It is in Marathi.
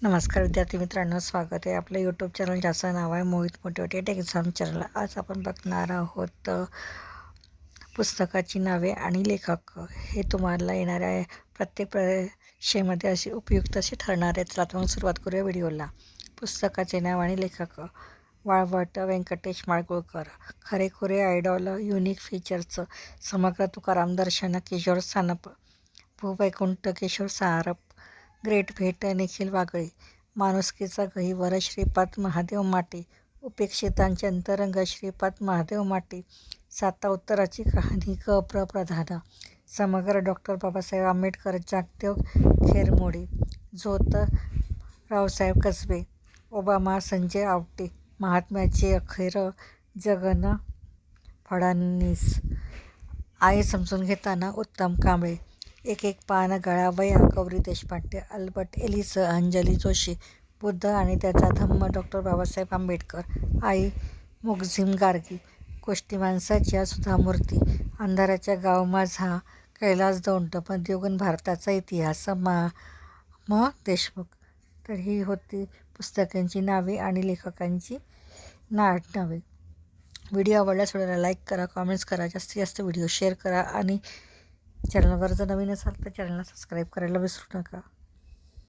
नमस्कार विद्यार्थी मित्रांनो, स्वागत आहे आपलं यूट्यूब चॅनल ज्याचं नाव आहे मोहित मोटिवेटेड एक्झाम चॅनल. आज आपण बघणार आहोत पुस्तकाची नावे आणि लेखक. हे तुम्हाला येणाऱ्या प्रत्येक परीक्षेमध्ये असे उपयुक्त असे ठरणार आहेत. चला मग सुरुवात करूया व्हिडिओला. पुस्तकाचे नाव आणि लेखक: वाळवंट व्यंकटेश माडगूळकर. खरेखुरे आयडॉल, युनिक फीचर्स: समग्र तुकाराम दर्शन किशोर सानप, भूवैकुंठ किशोर सारप, ग्रेट भेट निखिल वागळे, माणुसकीचा गहिवर श्रीपाद महादेव माटे, उपेक्षितांचे अंतरंग श्रीपाद महादेव माटे, साता उत्तराची कहाणी ग प्र प्रधान, समग्र डॉक्टर बाबासाहेब आंबेडकर, जागदेव खेरमोडे, झोत रावसाहेब कसबे, ओबामा संजय आवटे, महात्म्याचे अखेर जगन फडणवीस, आई समजून घेताना उत्तम कांबळे, एक एक पान गळावया गौरी देशपांडे, अल्बर्ट एलिस अंजली जोशी, बुद्ध आणि त्याचा धम्म डॉक्टर बाबासाहेब आंबेडकर, आई मुगझिम गार्गी, गोष्टी माणसाच्या सुधामूर्ती, अंधाराच्या गाव माझा कैलास दौंड, मध्ययुगीन भारताचा इतिहास म देशमुख. तर ही होती पुस्तकांची नावे आणि लेखकांची नावे. व्हिडिओ आवडल्यास व्हिडिओला लाईक करा, कॉमेंट्स करा, जास्तीत जास्त व्हिडिओ शेअर करा आणि चॅनलवर जर नवीन असाल तर चॅनलला सबस्क्राईब करायला विसरू नका.